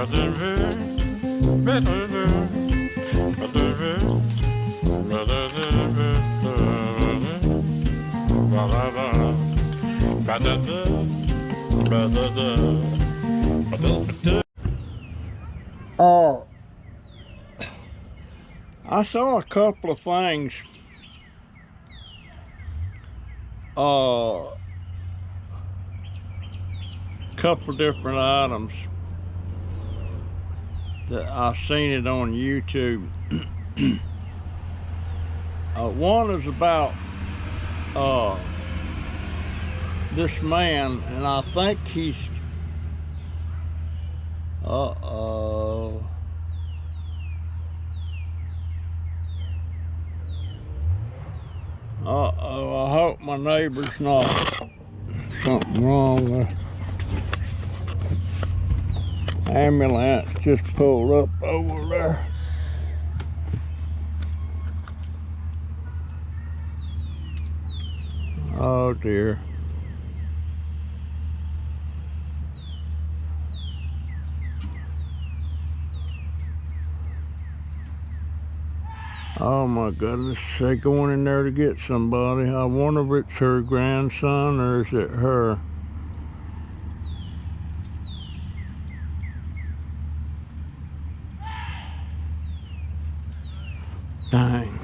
I saw a couple of things. Couple different items that I seen it on YouTube. One is about this man, and I think he's I hope my neighbor's not something wrong with. Ambulance just pulled up over there. Oh dear. Oh my goodness, they going in there to get somebody. I wonder if it's her grandson or is it her? Dang.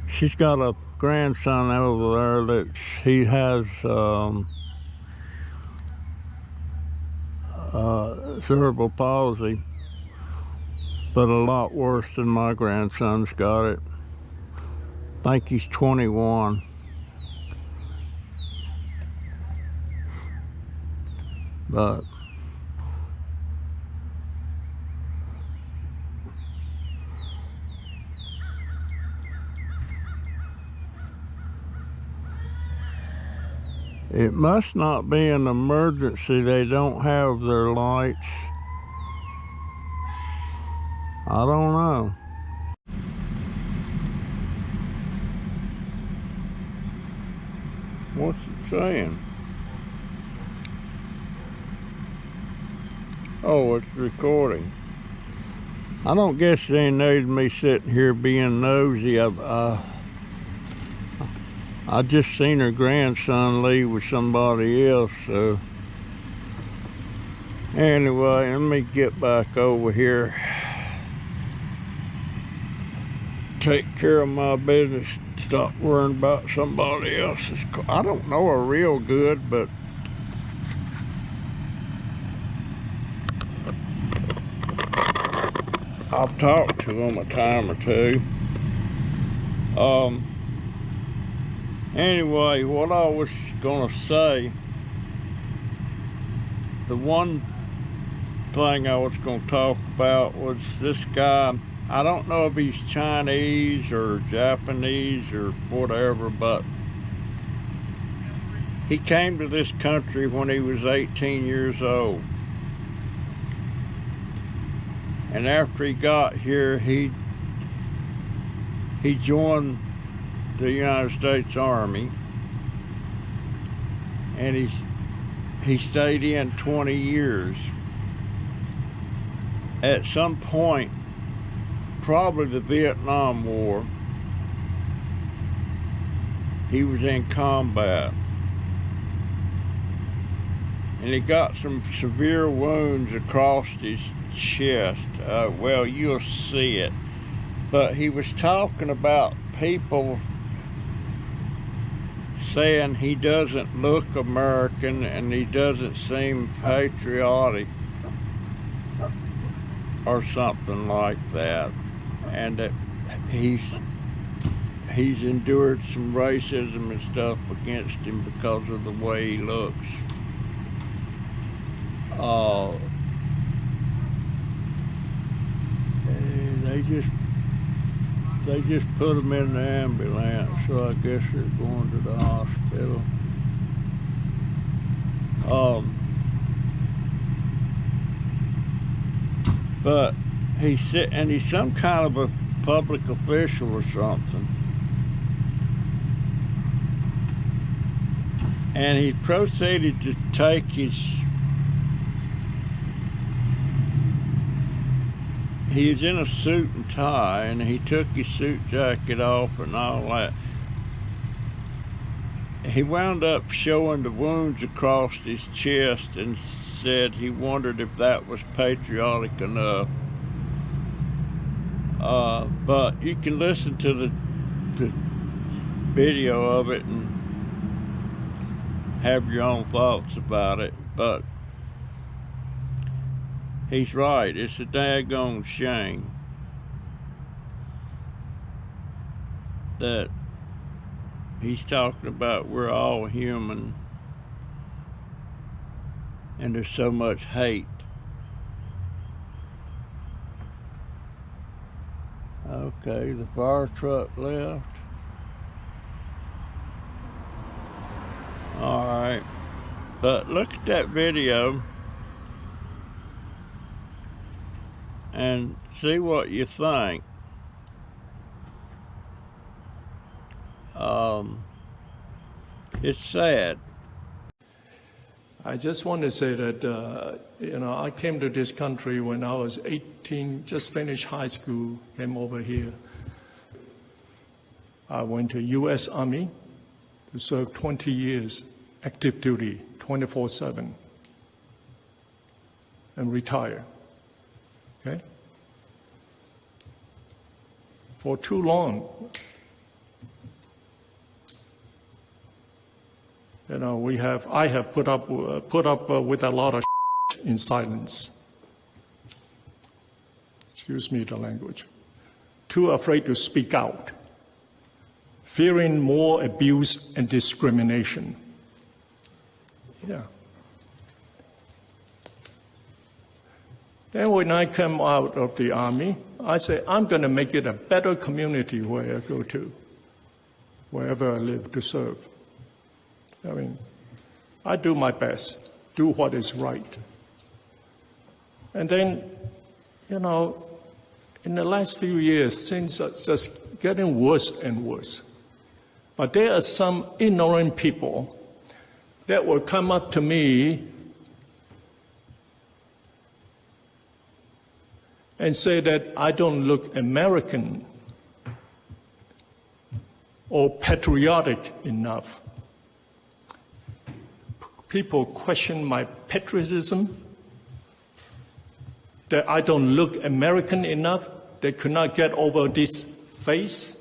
She's got a grandson over there that he has cerebral palsy, but a lot worse than my grandson's got it. I think he's 21. But it must not be an emergency. They don't have their lights. I don't know. What's it saying? Oh, it's recording. I don't guess they need me sitting here being nosy. I just seen her grandson leave with somebody else, so anyway, let me get back over here. Take care of my business. Stop worrying about somebody else's car. I don't know her real good, but I've talked to them a time or two. Anyway, what I was gonna say, the one thing I was gonna talk about was this guy. I don't know if he's Chinese or Japanese or whatever, but he came to this country when he was 18 years old. And after he got here, he joined the United States Army, and he stayed in 20 years. At some point, probably the Vietnam War, he was in combat, and he got some severe wounds across his chest. Well, you'll see it, but he was talking about people saying he doesn't look American and he doesn't seem patriotic or something like that, and that he's endured some racism and stuff against him because of the way he looks. They just put him in the ambulance, so I guess they're going to the hospital. But he's some kind of a public official or something. And he proceeded to take his he's in a suit and tie, and he took his suit jacket off and all that. He wound up showing the wounds across his chest and said he wondered if that was patriotic enough. But you can listen to the video of it and have your own thoughts about it. But he's right. It's a daggone shame that he's talking about we're all human and there's so much hate. Okay, the fire truck left. All right, but look at that video and see what you think. It's sad. I just want to say that, I came to this country when I was 18, just finished high school, came over here. I went to U.S. Army to serve 20 years, active duty, 24/7, and retire, okay? For too long, I have put up with a lot of in silence. Excuse me the language. Too afraid to speak out, fearing more abuse and discrimination. Yeah. Then when I came out of the Army, I said, I'm going to make it a better community where I go to, wherever I live to serve. I mean, I do my best, do what is right. And then, in the last few years, things are just getting worse and worse. But there are some ignorant people that will come up to me and say that I don't look American or patriotic enough. People question my patriotism, that I don't look American enough. They could not get over this face.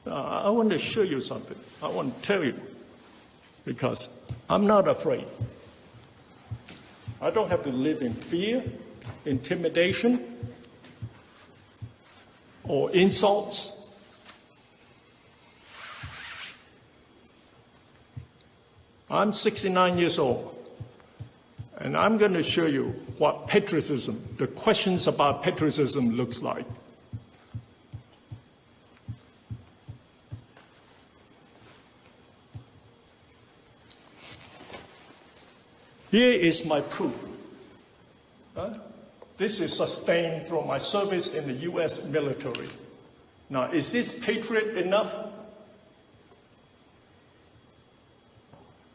I want to show you something. I want to tell you, because I'm not afraid. I don't have to live in fear, intimidation, or insults. I'm 69 years old, and I'm going to show you what patriotism, the questions about patriotism looks like. Here is my proof. This is sustained through my service in the U.S. military. Now, is this patriot enough?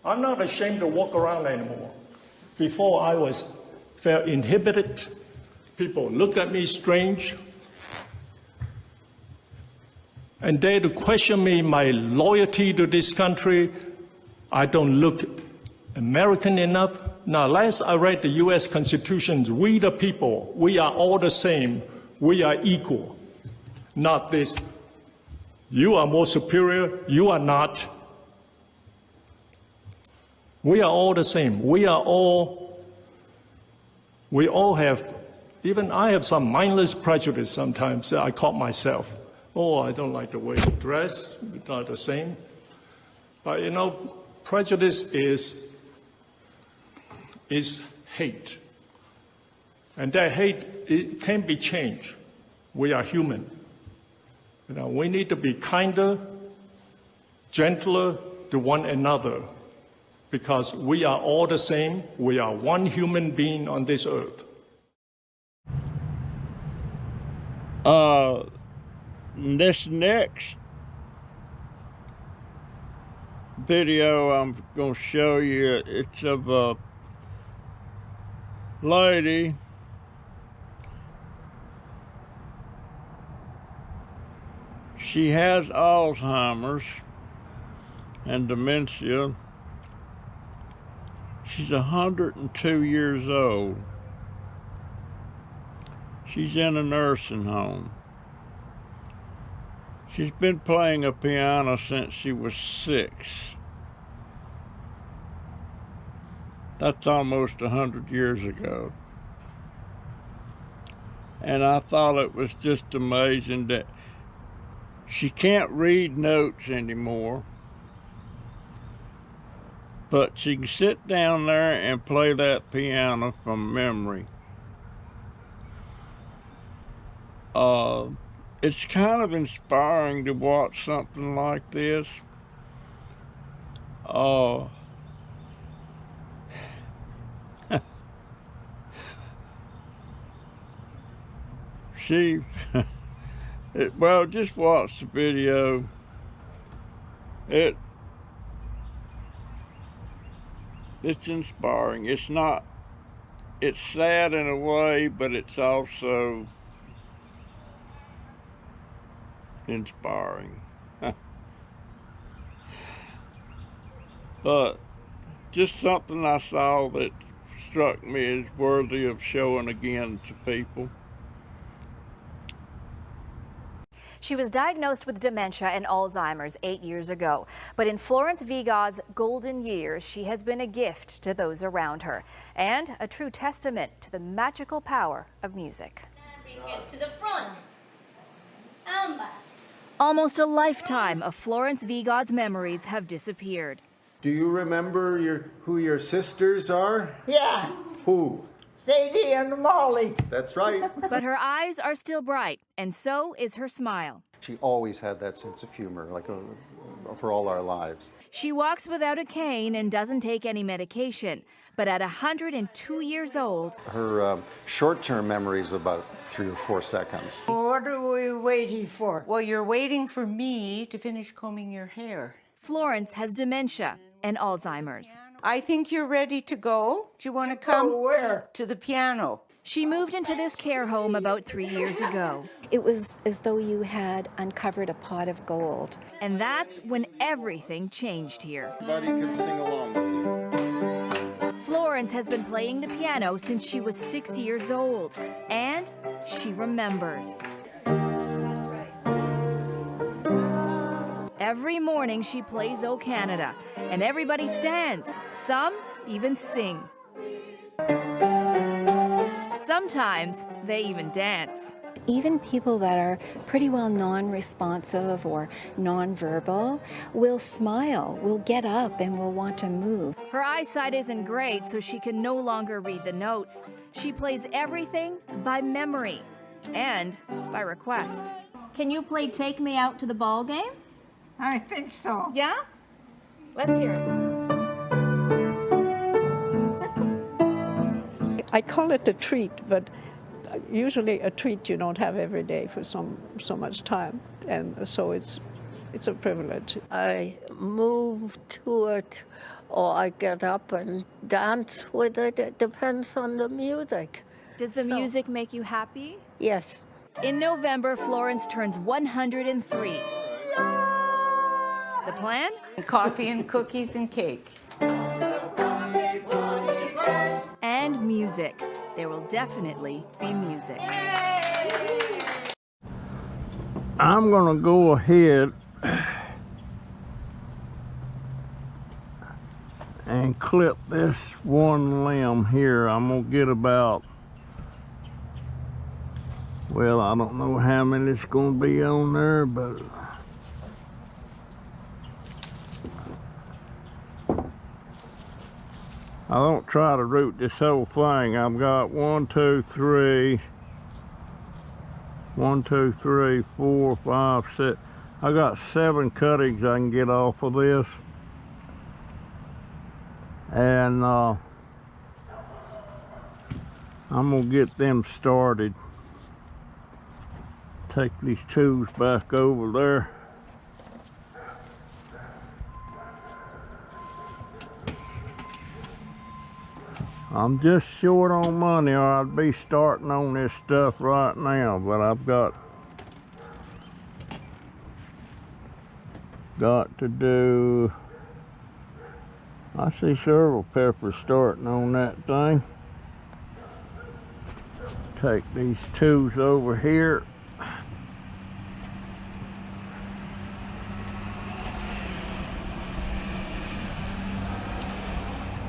I'm not ashamed to walk around anymore. Before I felt inhibited. People look at me strange. And dare to question me, my loyalty to this country. I don't look American enough. Now, last I read the U.S. Constitution, we the people, we are all the same. We are equal. Not this, you are more superior, you are not. We are all the same. We all have, even I have some mindless prejudice sometimes that I caught myself. Oh, I don't like the way you dress, it's not the same. But prejudice is hate. And that hate, it can be changed. We are human. We need to be kinder, gentler to one another, because we are all the same. We are one human being on this earth. This next video I'm going to show you, it's of a lady She has Alzheimer's and dementia. She's 102 years old. She's in a nursing home. She's been playing a piano since she was 6. That's almost 100 years ago. And I thought it was just amazing that she can't read notes anymore, but she can sit down there and play that piano from memory. It's kind of inspiring to watch something like this. Well, just watch the video. It's inspiring. It's sad in a way, but it's also inspiring. But just something I saw that struck me as worthy of showing again to people. She was diagnosed with dementia and Alzheimer's 8 years ago. But in Florence Vigod's golden years, she has been a gift to those around her and a true testament to the magical power of music. Bring it to the front. Back. Almost a lifetime of Florence Vigod's memories have disappeared. Do you remember who your sisters are? Yeah, Who? Sadie and Molly. That's right. But her eyes are still bright, and so is her smile. She always had that sense of humor, for all our lives. She walks without a cane and doesn't take any medication. But at 102 years old, Her short-term memory is about 3 or 4 seconds. What are we waiting for? Well, you're waiting for me to finish combing your hair. Florence has dementia and Alzheimer's. I think you're ready to go. Do you want to come? Where? To the piano. She moved into this care home about 3 years ago. It was as though you had uncovered a pot of gold. And that's when everything changed here. Everybody can sing along with you. Florence has been playing the piano since she was 6 years old. And she remembers. Every morning she plays O Canada, and everybody stands. Some even sing. Sometimes they even dance. Even people that are pretty well non-responsive or non-verbal will smile, will get up and will want to move. Her eyesight isn't great, so she can no longer read the notes. She plays everything by memory and by request. Can you play Take Me Out to the Ball Game? I think so. Yeah? Let's hear it. I call it a treat, but usually a treat you don't have every day for so much time, and so it's a privilege. I move to it, or I get up and dance with it. It depends on the music. Does the music make you happy? Yes. In November, Florence turns 103. The plan? Coffee and cookies and cake. And music. There will definitely be music. I'm gonna go ahead and clip this one limb here. I'm gonna get about, well, I don't know how many it's gonna be on there, but I don't try to root this whole thing. I've got 1, 2, 3, 4, 5, 6. I got 7 cuttings I can get off of this. And I'm gonna get them started. Take these tools back over there. I'm just short on money, or I'd be starting on this stuff right now, but I've got got to do, I see several peppers starting on that thing. Take these twos over here.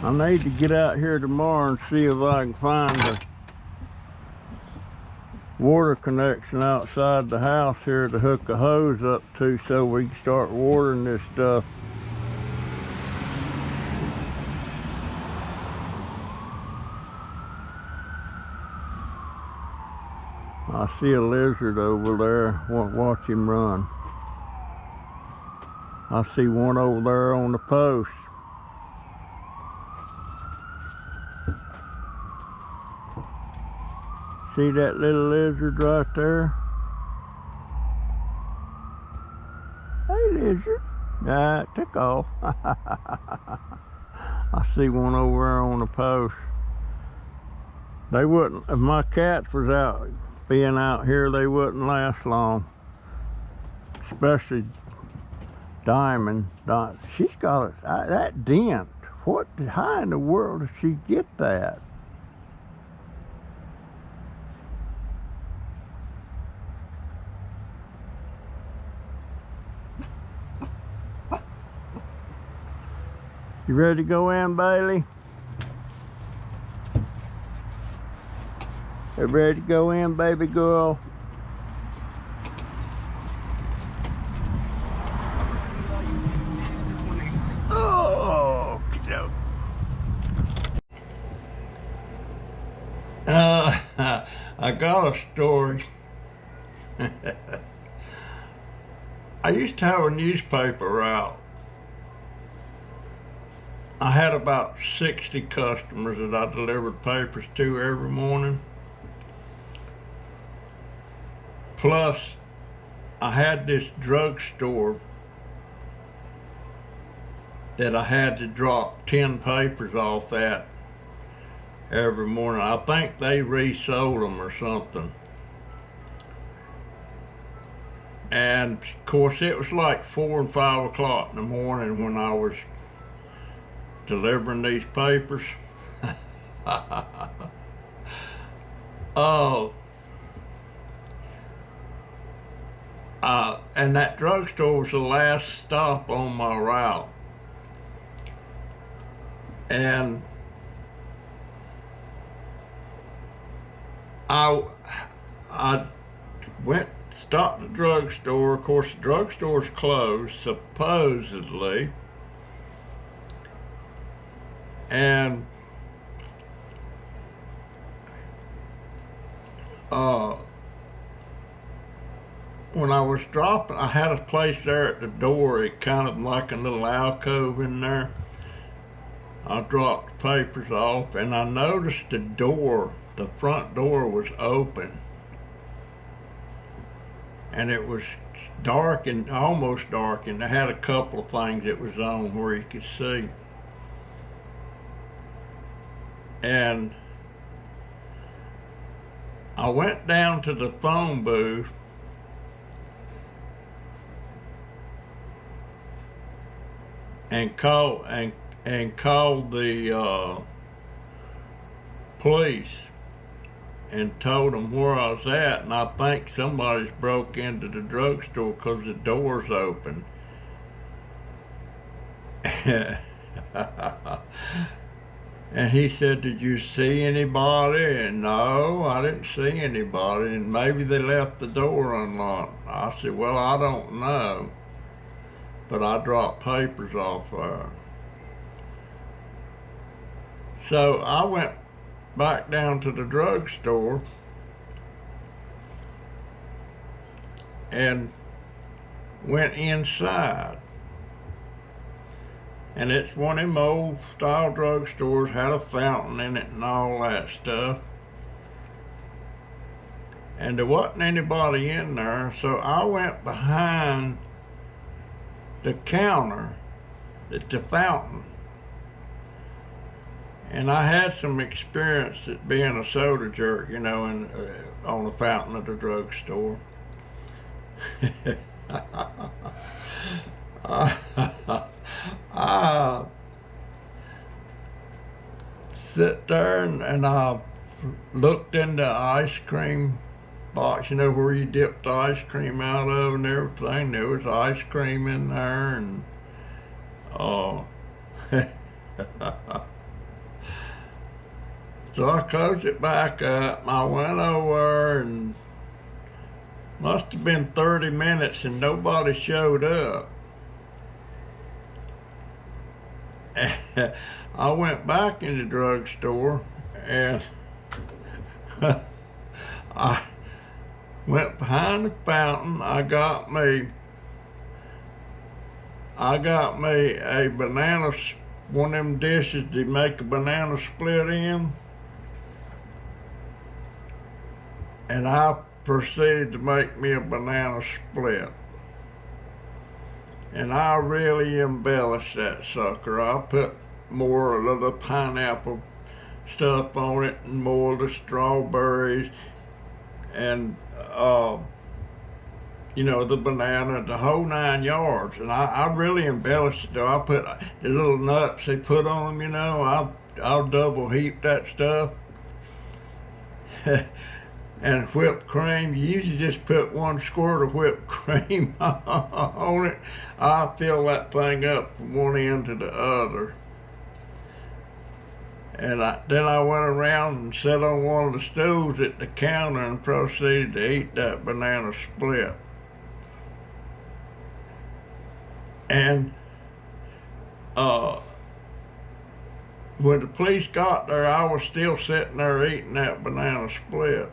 I need to get out here tomorrow and see if I can find a water connection outside the house here to hook a hose up to so we can start watering this stuff. I see a lizard over there. Watch him run. I see one over there on the post. See that little lizard right there? Hey, lizard. Nah, it took off. I see one over there on the post. They wouldn't, if my cats was out, being out here, they wouldn't last long. Especially Diamond. She's got that dent. How in the world did she get that? You ready to go in, Bailey? You ready to go in, baby girl? Oh, okey-doke. I got a story. I used to have a newspaper route. I had about 60 customers that I delivered papers to every morning. Plus, I had this drugstore that I had to drop 10 papers off at every morning. I think they resold them or something. And of course, it was like 4 and 5 o'clock in the morning when I was delivering these papers. Oh. And that drugstore was the last stop on my route. And I stopped at the drugstore. Of course, the drugstore's closed, supposedly. And when I was dropping, I had a place there at the door, it kind of like a little alcove in there. I dropped the papers off and I noticed the door, the front door was open. And it was dark and almost dark, and it had a couple of things that was on where you could see. And I went down to the phone booth and called the police and told them where I was at, and I think somebody's broke into the drugstore because the door's open. And he said, "Did you see anybody?" And no, I didn't see anybody, and maybe they left the door unlocked. I said, "Well, I don't know, but I dropped papers off there." So I went back down to the drugstore and went inside. And it's one of them old style drugstores, had a fountain in it and all that stuff. And there wasn't anybody in there, so I went behind the counter at the fountain. And I had some experience at being a soda jerk, you know, on the fountain of the drugstore. I sit there and I looked in the ice cream box, you know, where you dip the ice cream out of and everything. There was ice cream in there, and oh. So I closed it back up. I went over, and must have been 30 minutes and nobody showed up. I went back in the drugstore and I went behind the fountain. I got me a banana, one of them dishes to make a banana split in. And I proceeded to make me a banana split. And I really embellished that sucker. I put more of the pineapple stuff on it and more of the strawberries and you know, the banana, the whole 9 yards. And I really embellished it though. I put the little nuts they put on them, you know, I'll double heap that stuff. And whipped cream, you usually just put 1 squirt of whipped cream on it. I fill that thing up from one end to the other. And then I went around and sat on one of the stools at the counter and proceeded to eat that banana split. And when the police got there, I was still sitting there eating that banana split.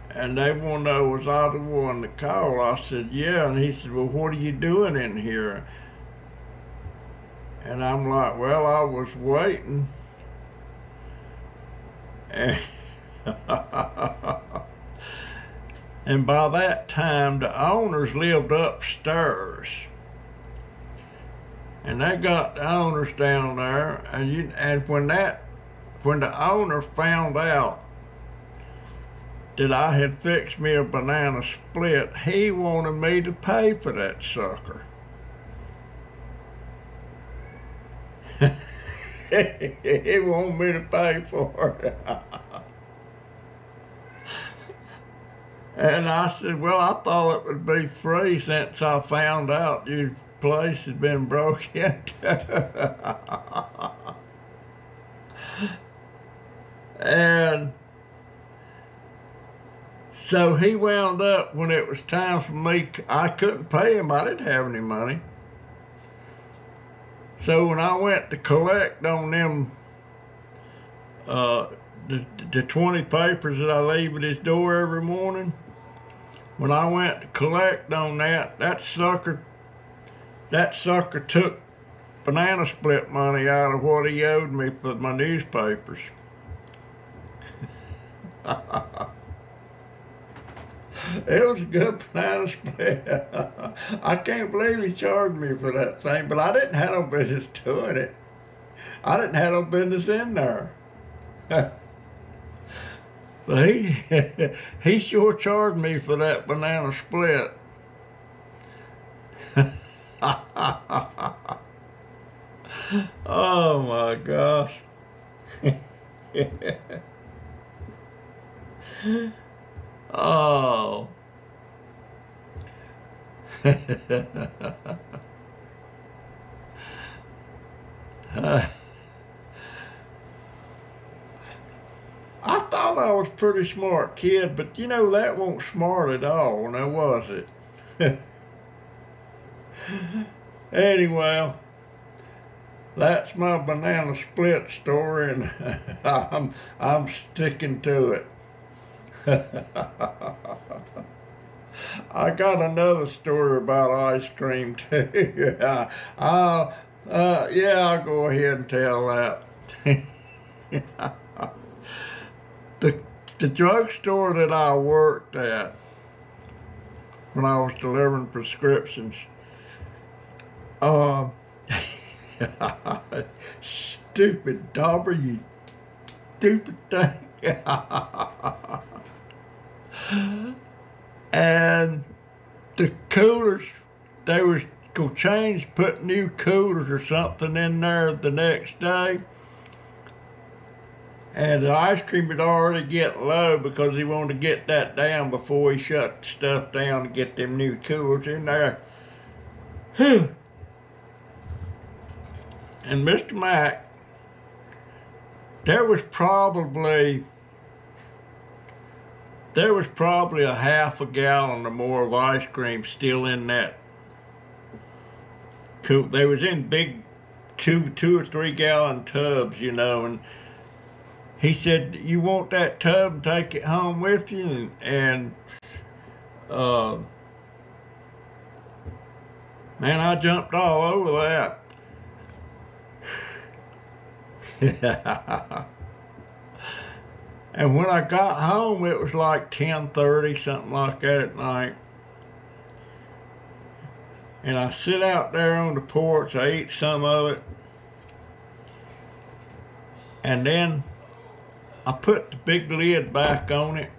And they want to know, was I the one that called? I said, yeah. And he said, well, what are you doing in here? And I'm like, well, I was waiting. And, and by that time, the owners lived upstairs. And they got the owners down there. And when the owner found out that I had fixed me a banana split, he wanted me to pay for that sucker. He wanted me to pay for it. And I said, well, I thought it would be free since I found out your place had been broke into. And so he wound up, when it was time for me, I couldn't pay him. I didn't have any money. So when I went to collect on them, the 20 papers that I leave at his door every morning, when I went to collect on that sucker took banana split money out of what he owed me for my newspapers. It was a good banana split. I can't believe he charged me for that thing, but I didn't have no business doing it. I didn't have no business in there. But he sure charged me for that banana split. Oh my gosh. Oh. I thought I was a pretty smart kid, but you know, that wasn't smart at all, now was it? Anyway, that's my banana split story, and I'm sticking to it. I got another story about ice cream too. I'll go ahead and tell that. The drugstore that I worked at when I was delivering prescriptions, stupid Dauber, you stupid thing. And the coolers, they was gonna change, put new coolers or something in there the next day. And the ice cream had already get low because he wanted to get that down before he shut the stuff down to get them new coolers in there. And Mr. Mack, there was probably a half a gallon or more of ice cream still in that cool. They was in big 2 or 3 gallon tubs, you know, and he said, "You want that tub and take it home with you?" And man, I jumped all over that. And when I got home, it was like 10:30, something like that at night. And I sit out there on the porch, I eat some of it, and then I put the big lid back on it.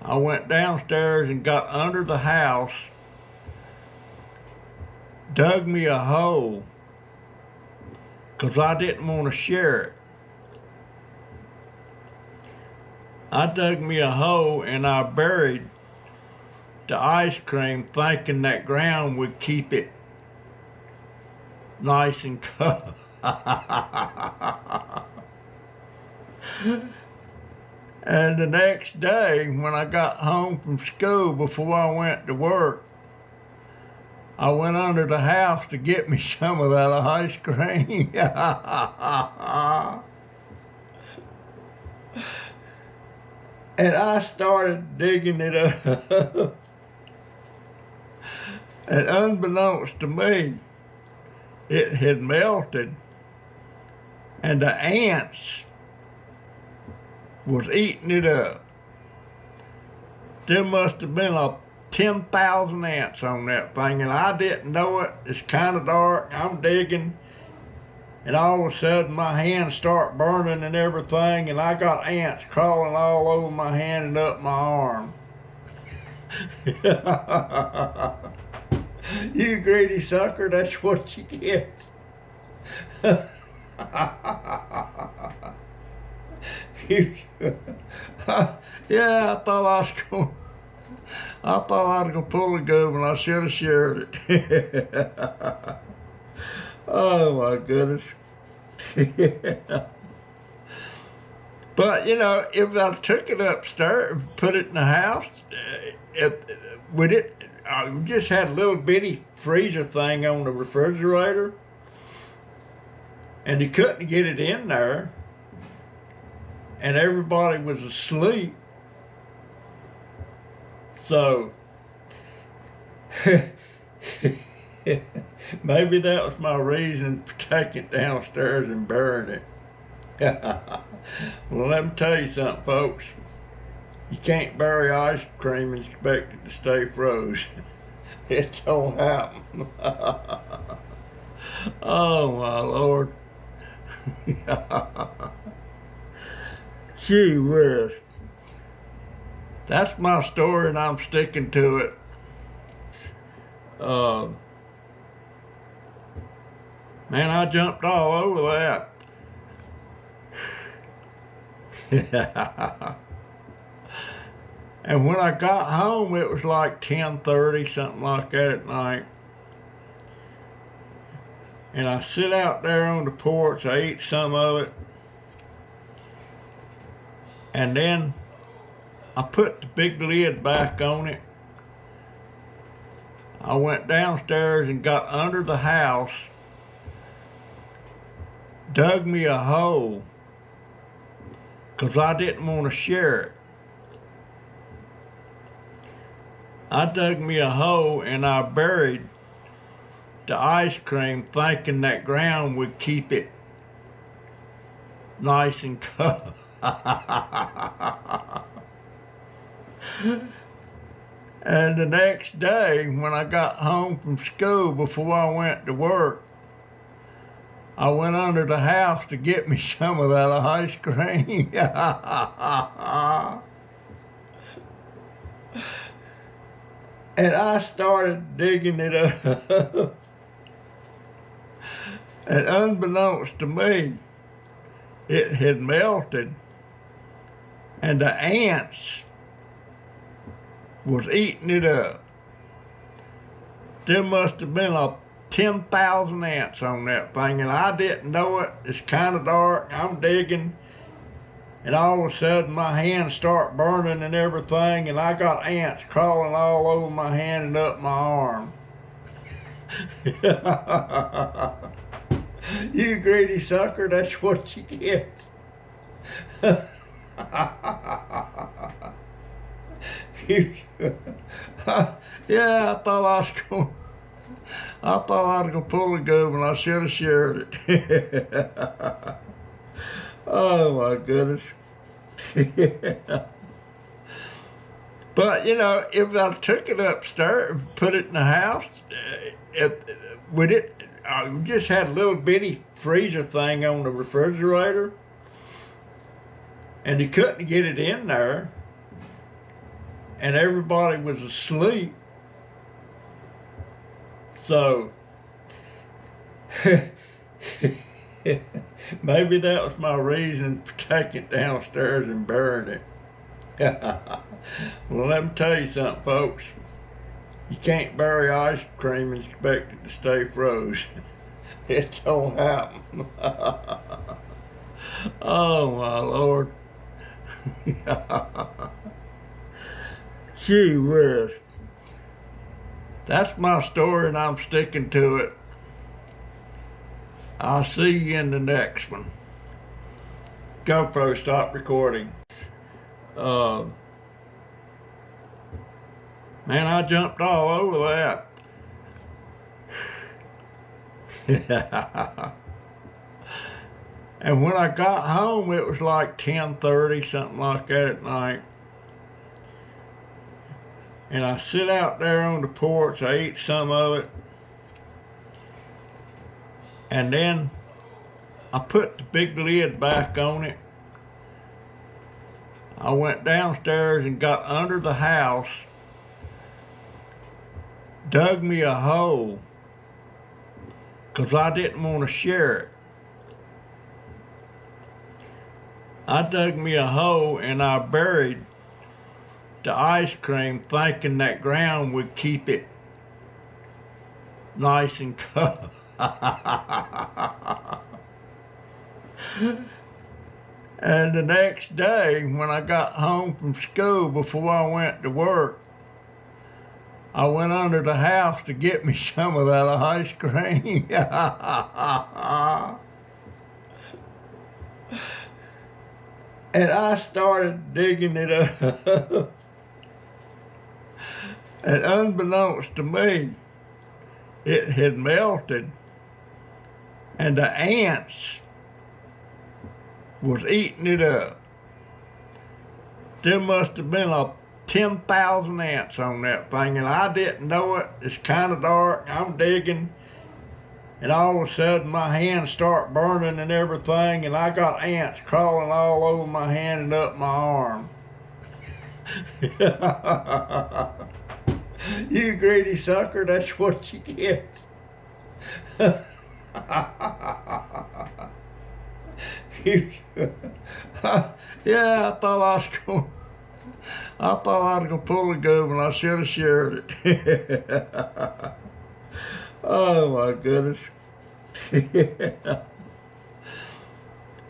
I went downstairs and got under the house, dug me a hole, because I didn't want to share it. I dug me a hole and I buried the ice cream, thinking that ground would keep it nice and covered. And the next day, when I got home from school before I went to work, I went under the house to get me some of that ice cream. And I started digging it up. And unbeknownst to me, it had melted, and the ants was eating it up. There must have been 10,000 ants on that thing, and I didn't know it. It's kind of dark. I'm digging, and all of a sudden my hands start burning and everything, and I got ants crawling all over my hand and up my arm. You greedy sucker, that's what you get. Yeah, I thought I was gonna pull a gun when I should have shared it. Oh my goodness. But you know, if I took it upstairs, put it in the house, I just had a little bitty freezer thing on the refrigerator, and you couldn't get it in there, and everybody was asleep. So maybe that was my reason for taking it downstairs and burying it. Well, let me tell you something, folks. You can't bury ice cream and expect it to stay frozen. It don't happen. Oh my Lord. Gee whiz. That's my story and I'm sticking to it. Man, I jumped all over that. And when I got home, it was like 10:30, something like that at night. And I sit out there on the porch, I eat some of it, and then I put the big lid back on it. I went downstairs and got under the house, dug me a hole, because I didn't want to share it. I dug me a hole and I buried the ice cream, thinking that ground would keep it nice and covered. And the next day, when I got home from school before I went to work, I went under the house to get me some of that ice cream. And I started digging it up. And unbeknownst to me, it had melted, and the ants was eating it up. There must have been 10,000 ants on that thing, and I didn't know it. It's kind of dark. I'm digging, and all of a sudden my hands start burning and everything, and I got ants crawling all over my hand and up my arm. You greedy sucker, that's what you get. Yeah, I thought I was gonna pull a gun, and I should have shared it. Oh my goodness. But you know, if I took it upstairs and put it in the house, I just had a little bitty freezer thing on the refrigerator, and you couldn't get it in there, and everybody was asleep. So maybe that was my reason to take it downstairs and burn it. Well, let me tell you something, folks. You can't bury ice cream and expect it to stay frozen. It don't happen. Oh my Lord. Gee whiz. That's my story, and I'm sticking to it. I'll see you in the next one. GoPro, stop recording. Man, I jumped all over that. And when I got home, it was like 10:30, something like that at night. And I sit out there on the porch, I eat some of it. And then I put the big lid back on it. I went downstairs and got under the house, dug me a hole, because I didn't want to share it. I dug me a hole and I buried the ice cream, thinking that ground would keep it nice and covered. And the next day, when I got home from school before I went to work, I went under the house to get me some of that ice cream. And I started digging it up. And unbeknownst to me, it had melted, and the ants was eating it up. There must have been 10,000 ants on that thing, and I didn't know it. It's kind of dark. I'm digging, and all of a sudden my hands start burning and everything, and I got ants crawling all over my hand and up my arm. You greedy sucker, that's what you get. Yeah, I thought I was gonna pull a gun, and I should have shared it. Oh my goodness.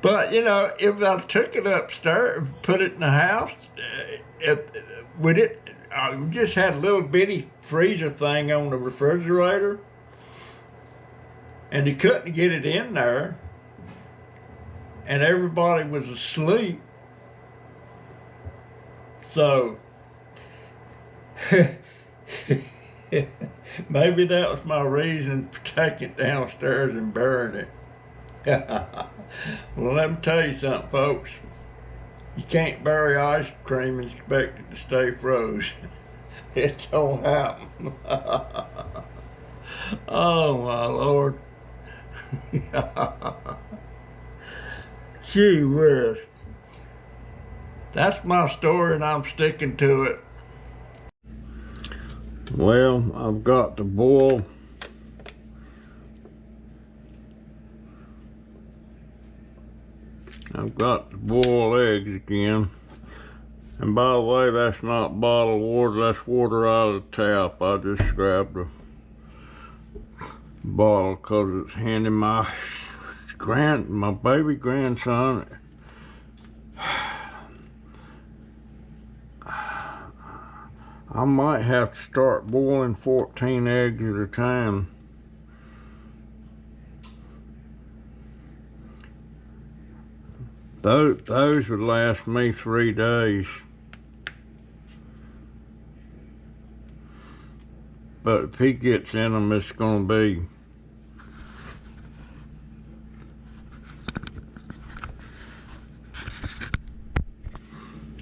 But you know, if I took it upstairs and put it in the house, I just had a little bitty freezer thing on the refrigerator, and you couldn't get it in there, and everybody was asleep. So maybe that was my reason to take it downstairs and burn it. Well, let me tell you something, folks. You can't bury ice cream and expect it to stay frozen. It don't happen. Oh my Lord. Gee whiz. That's my story, and I'm sticking to it. Well, I've got to boil eggs again. And by the way, that's not bottled water, that's water out of the tap. I just grabbed a bottle because it's handy. My baby grandson, I might have to start boiling 14 eggs at a time. Those would last me 3 days. But if he gets in them, it's gonna be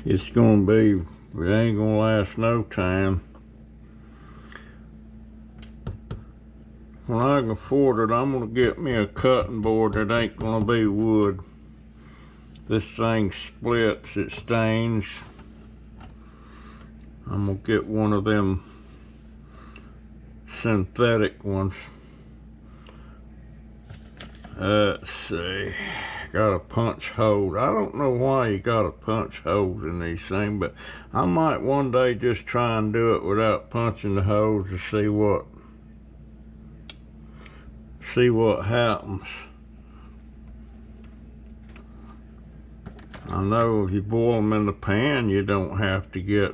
it ain't gonna last no time. When I can afford it, I'm gonna get me a cutting board that ain't gonna be wood. This thing splits, it stains. I'm gonna get one of them synthetic ones. Let's see. Gotta punch holes. I don't know why you gotta punch holes in these things, but I might one day just try and do it without punching the holes to see what happens. I know if you boil them in the pan, you don't have to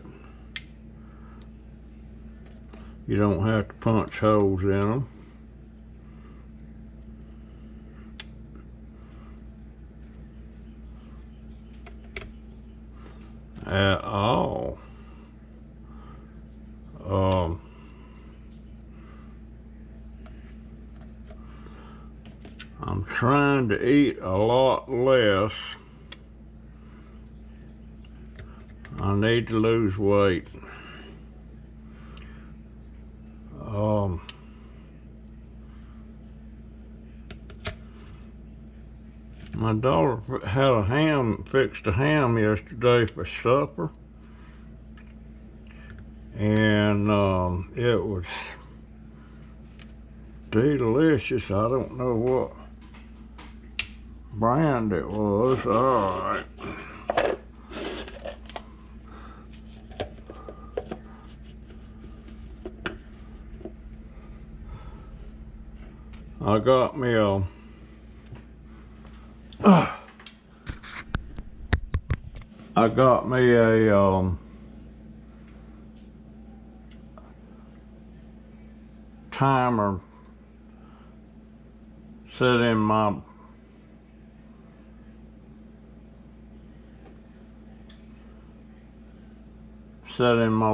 punch holes in them. At all. I'm trying to eat a lot less. I need to lose weight. My daughter fixed a ham yesterday for supper, and it was delicious. I don't know what brand it was. All right. I got me a timer set in my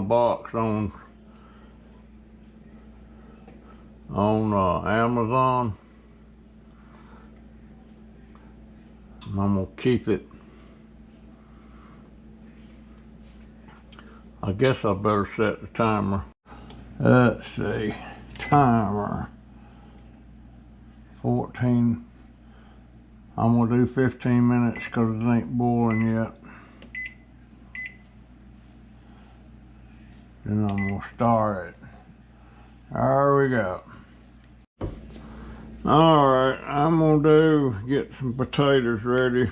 box on Amazon. I'm gonna keep it. I guess I better set the timer. Let's see, timer 14. I'm gonna do 15 minutes because it ain't boiling yet. Then I'm gonna start it. There we go. Alright, I'm gonna get some potatoes ready.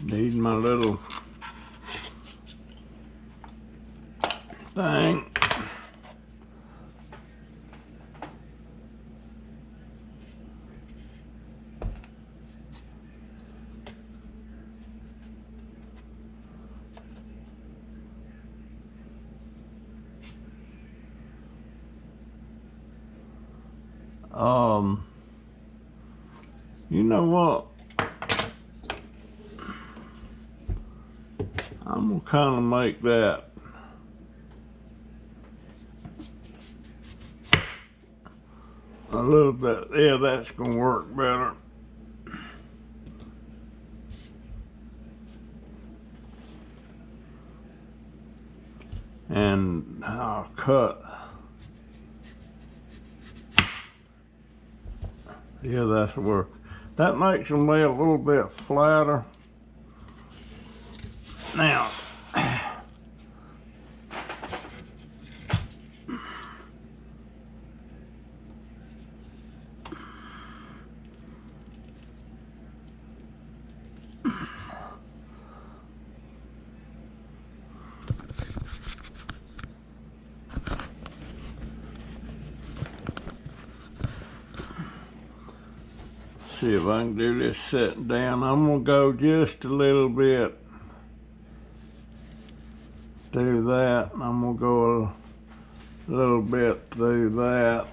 Need my little thing. You know what? I'm gonna kind of make that a little bit. Yeah, that's gonna work better. and I'll cut. Yeah, that's work. That makes them lay a little bit flatter. Now, see if I can do this sitting down. I'm gonna go just a little bit. Do that, and I'm gonna go a little bit through that.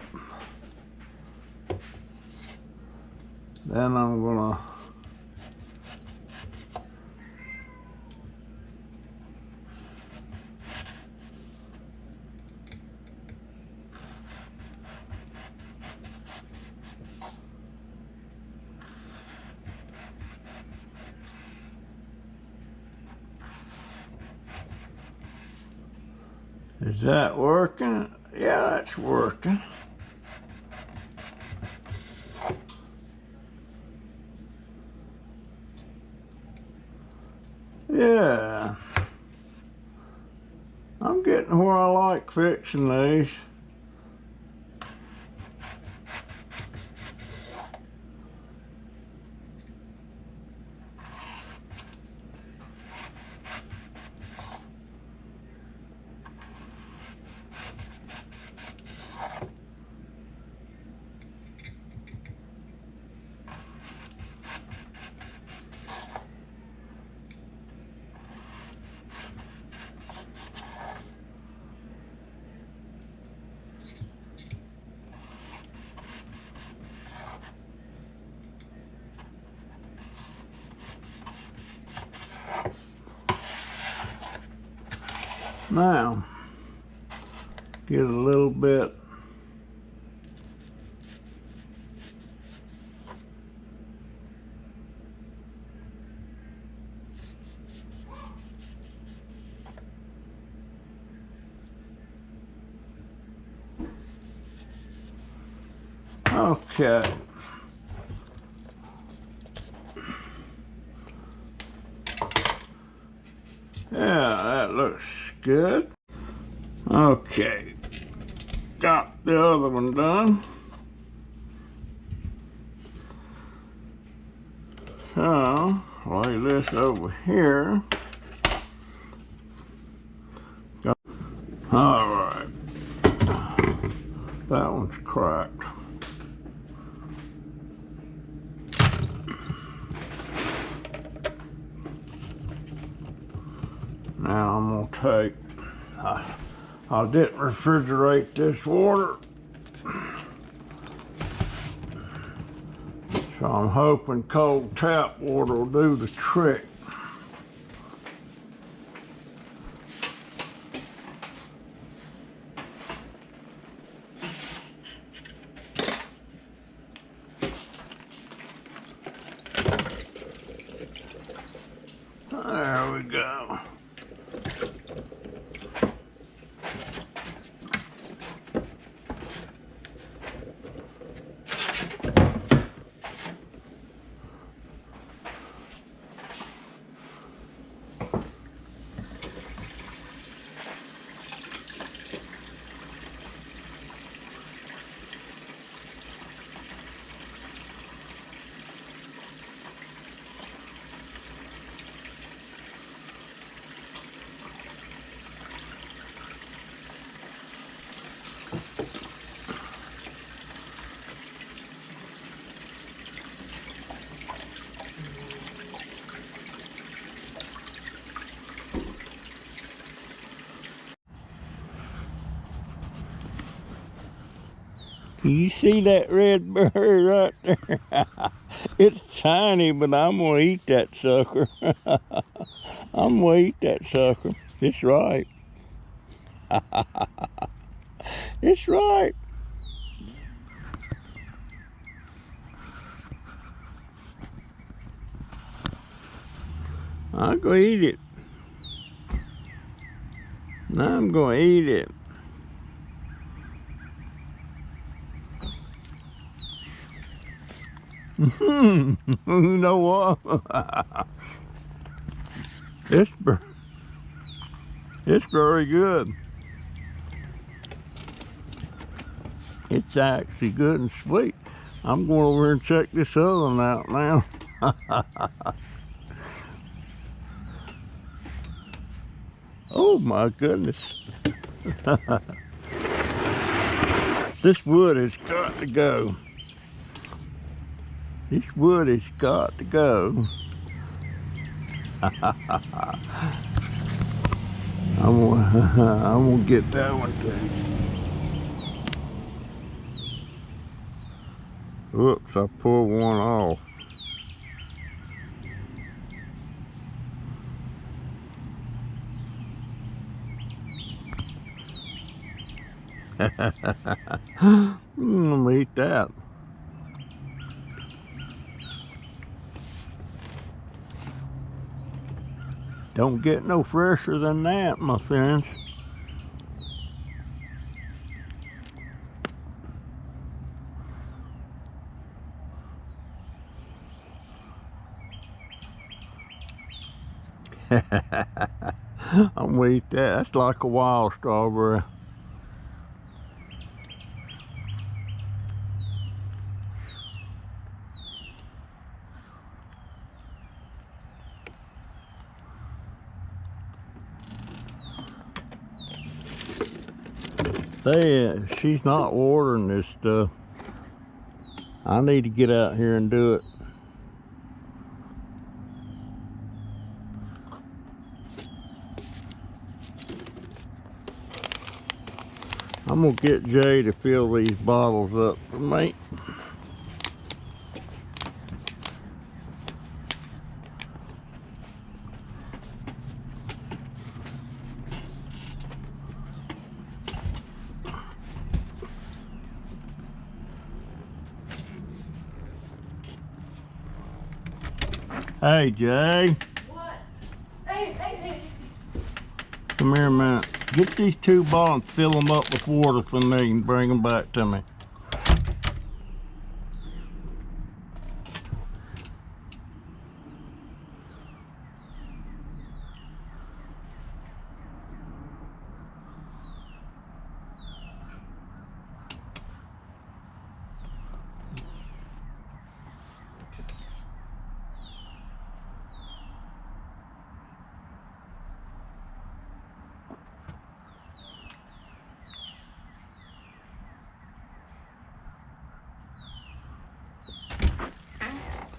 Then I'm gonna Is that working? Yeah, that's working. Yeah. I'm getting where I like fixing these. Now, get a little bit okay. Yeah, that looks good. Okay, got the other one done. So, lay this over here. All right, that one's cracked. Now I'm gonna take, I didn't refrigerate this water, so I'm hoping cold tap water will do the trick. There we go. You see that red bird right there? It's tiny, but I'm gonna eat that sucker. I'm gonna eat that sucker. It's right. It's right. I'll go eat it. Now I'm gonna eat it. You know what? It's very good. It's actually good and sweet. I'm going over and check this other one out now. Oh my goodness. This wood has got to go. This wood has got to go. I'm gonna get that one too. Whoops, I pulled one off. I'm gonna eat that. Don't get no fresher than that, my friends. I'm gonna eat that. That's like a wild strawberry. She's not watering this stuff. I need to get out here and do it. I'm gonna get Jay to fill these bottles up for me. Hey, Jay. What? Hey. Come here a minute. Get these 2 bottles, fill them up with water for me and bring them back to me.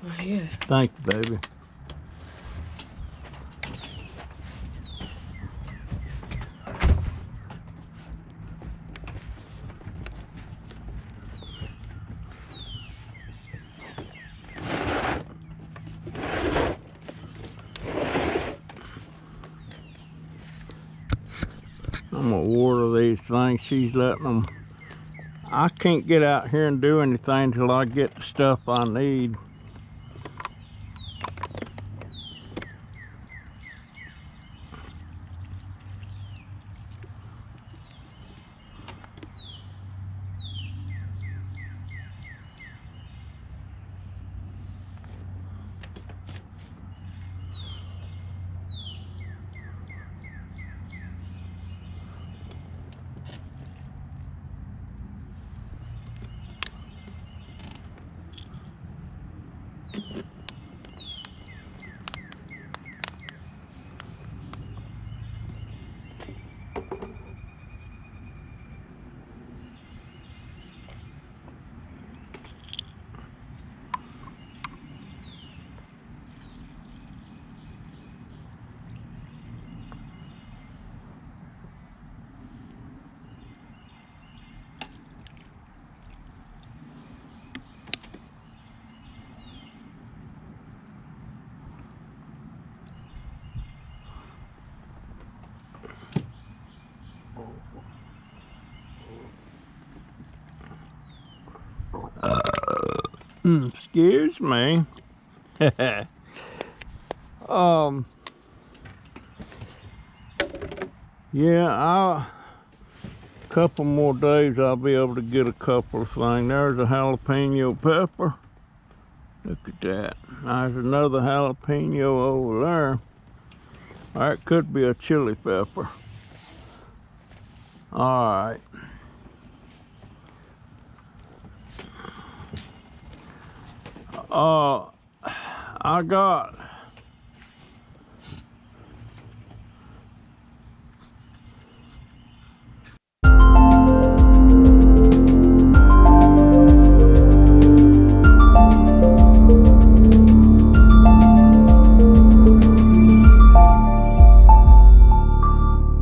Oh, yeah. Thank you, baby. I'm gonna water these things. She's letting them. I can't get out here and do anything till I get the stuff I need. Excuse me. Yeah, couple more days I'll be able to get a couple of things. There's a jalapeno pepper. Look at that. There's another jalapeno over there. That could be a chili pepper. Alright. I got